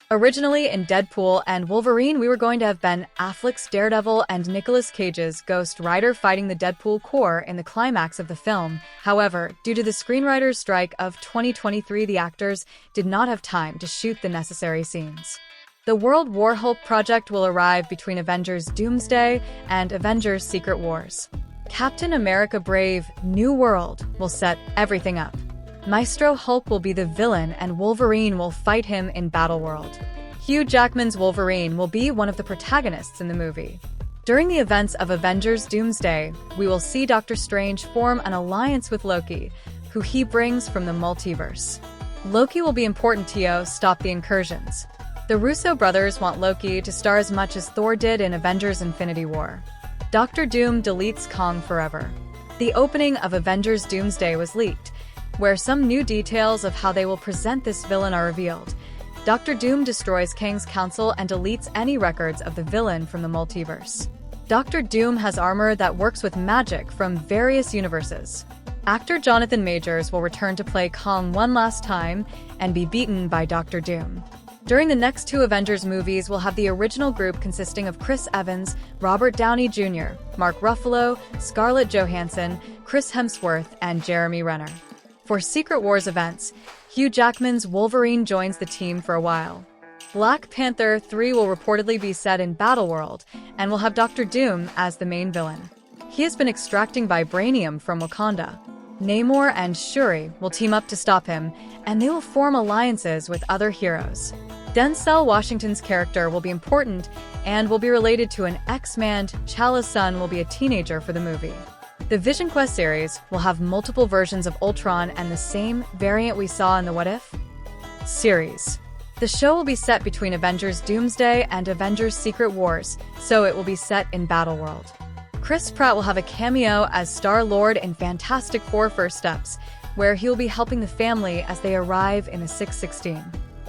Originally in Deadpool and Wolverine, we were going to have Ben Affleck's Daredevil and Nicolas Cage's Ghost Rider fighting the Deadpool core in the climax of the film. However, due to the screenwriters' strike of 2023, the actors did not have time to shoot the necessary scenes. The World War Hulk project will arrive between Avengers Doomsday and Avengers Secret Wars. Captain America Brave New World will set everything up. Maestro Hulk will be the villain and Wolverine will fight him in Battleworld. Hugh Jackman's Wolverine will be one of the protagonists in the movie. During the events of Avengers Doomsday, we will see Doctor Strange form an alliance with Loki, who he brings from the multiverse. Loki will be important to stop the incursions. The Russo brothers want Loki to star as much as Thor did in Avengers Infinity War. Doctor Doom deletes Kang forever. The opening of Avengers Doomsday was leaked, where some new details of how they will present this villain are revealed. Doctor Doom destroys Kang's council and deletes any records of the villain from the multiverse. Doctor Doom has armor that works with magic from various universes. Actor Jonathan Majors will return to play Kang one last time and be beaten by Doctor Doom. During the next two Avengers movies, we'll have the original group consisting of Chris Evans, Robert Downey Jr., Mark Ruffalo, Scarlett Johansson, Chris Hemsworth, and Jeremy Renner. For Secret Wars events, Hugh Jackman's Wolverine joins the team for a while. Black Panther 3 will reportedly be set in Battleworld and will have Doctor Doom as the main villain. He has been extracting vibranium from Wakanda. Namor and Shuri will team up to stop him, and they will form alliances with other heroes. Denzel Washington's character will be important and will be related to an X-Man. T'Challa's son will be a teenager for the movie. The Visionquest series will have multiple versions of Ultron and the same variant we saw in the What If series. The show will be set between Avengers Doomsday and Avengers Secret Wars, so it will be set in Battleworld. Chris Pratt will have a cameo as Star-Lord in Fantastic Four: First Steps, where he will be helping the family as they arrive in the 616.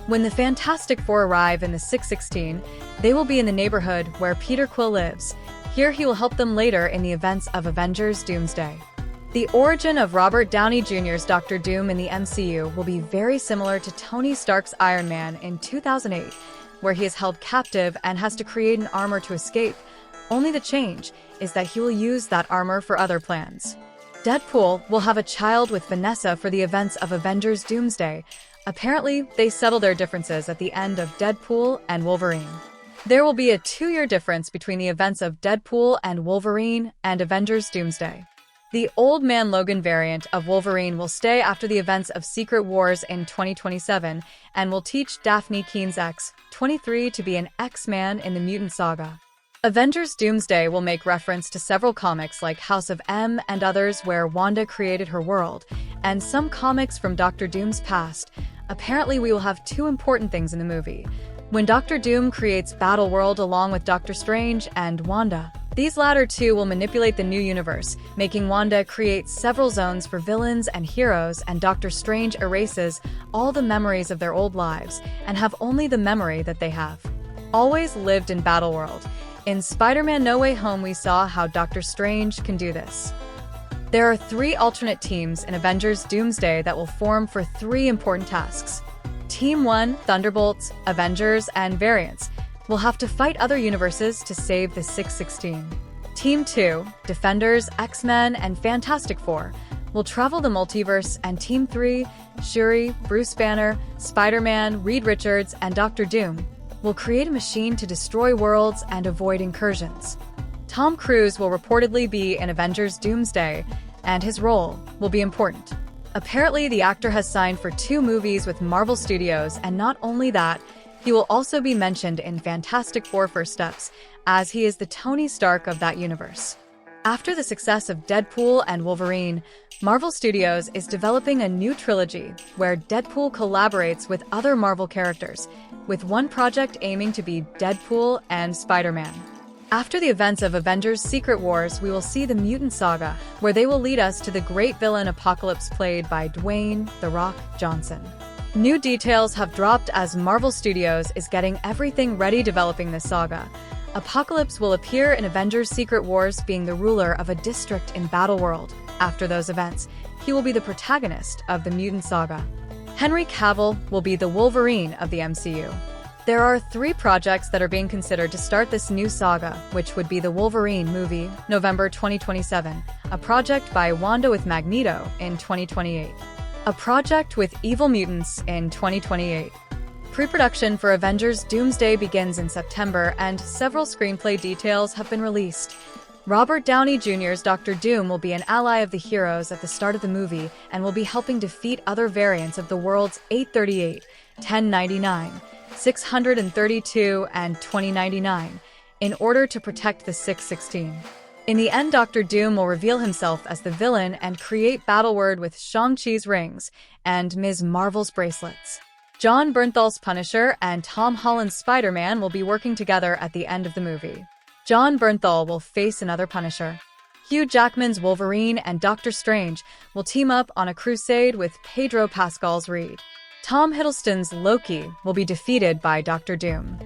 When the Fantastic Four arrive in the 616, they will be in the neighborhood where Peter Quill lives. Here he will help them later in the events of Avengers Doomsday. The origin of Robert Downey Jr.'s Doctor Doom in the MCU will be very similar to Tony Stark's Iron Man in 2008, where he is held captive and has to create an armor to escape. Only the change is that he will use that armor for other plans. Deadpool will have a child with Vanessa for the events of Avengers Doomsday. Apparently, they settle their differences at the end of Deadpool and Wolverine. There will be a 2-year difference between the events of Deadpool and Wolverine and Avengers Doomsday. The Old Man Logan variant of Wolverine will stay after the events of Secret Wars in 2027 and will teach Daphne Keen's X-23 to be an X-Man in the Mutant Saga. Avengers Doomsday will make reference to several comics like House of M and others where Wanda created her world, and some comics from Doctor Doom's past. Apparently, we will have 2 important things in the movie. When Doctor Doom creates Battleworld along with Doctor Strange and Wanda, these latter two will manipulate the new universe, making Wanda create several zones for villains and heroes, and Doctor Strange erases all the memories of their old lives and have only the memory that they have always lived in Battleworld. In Spider-Man No Way Home, we saw how Doctor Strange can do this. There are 3 alternate teams in Avengers Doomsday that will form for 3 important tasks. Team 1, Thunderbolts, Avengers, and Variants, will have to fight other universes to save the 616. Team 2, Defenders, X-Men, and Fantastic Four, will travel the multiverse, and Team 3, Shuri, Bruce Banner, Spider-Man, Reed Richards, and Doctor Doom, will create a machine to destroy worlds and avoid incursions. Tom Cruise will reportedly be in Avengers Doomsday, and his role will be important. Apparently, the actor has signed for 2 movies with Marvel Studios, and not only that, he will also be mentioned in Fantastic Four: First Steps, as he is the Tony Stark of that universe. After the success of Deadpool and Wolverine, Marvel Studios is developing a new trilogy where Deadpool collaborates with other Marvel characters, with one project aiming to be Deadpool and Spider-Man. After the events of Avengers Secret Wars, we will see the Mutant Saga, where they will lead us to the great villain Apocalypse, played by Dwayne "The Rock" Johnson. New details have dropped as Marvel Studios is getting everything ready developing this saga. Apocalypse will appear in Avengers Secret Wars, being the ruler of a district in Battleworld. After those events, he will be the protagonist of the Mutant Saga. Henry Cavill will be the Wolverine of the MCU. There are 3 projects that are being considered to start this new saga, which would be the Wolverine movie, November 2027, a project by Wanda with Magneto in 2028, a project with Evil Mutants in 2028. Pre-production for Avengers Doomsday begins in September, and several screenplay details have been released. Robert Downey Jr.'s Dr. Doom will be an ally of the heroes at the start of the movie and will be helping defeat other variants of the worlds 838, 1099, 632, and 2099 in order to protect the 616. In the end, Dr. Doom will reveal himself as the villain and create Battleworld with Shang-Chi's rings and Ms. Marvel's bracelets. John Bernthal's Punisher and Tom Holland's Spider-Man will be working together at the end of the movie. John Bernthal will face another Punisher. Hugh Jackman's Wolverine and Doctor Strange will team up on a crusade with Pedro Pascal's Reed. Tom Hiddleston's Loki will be defeated by Dr. Doom.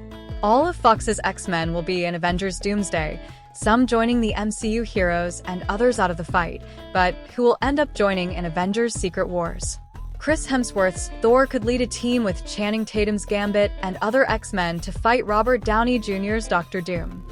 All of Fox's X-Men will be in Avengers Doomsday, some joining the MCU heroes and others out of the fight, but who will end up joining in Avengers Secret Wars. Chris Hemsworth's Thor could lead a team with Channing Tatum's Gambit and other X-Men to fight Robert Downey Jr.'s Dr. Doom.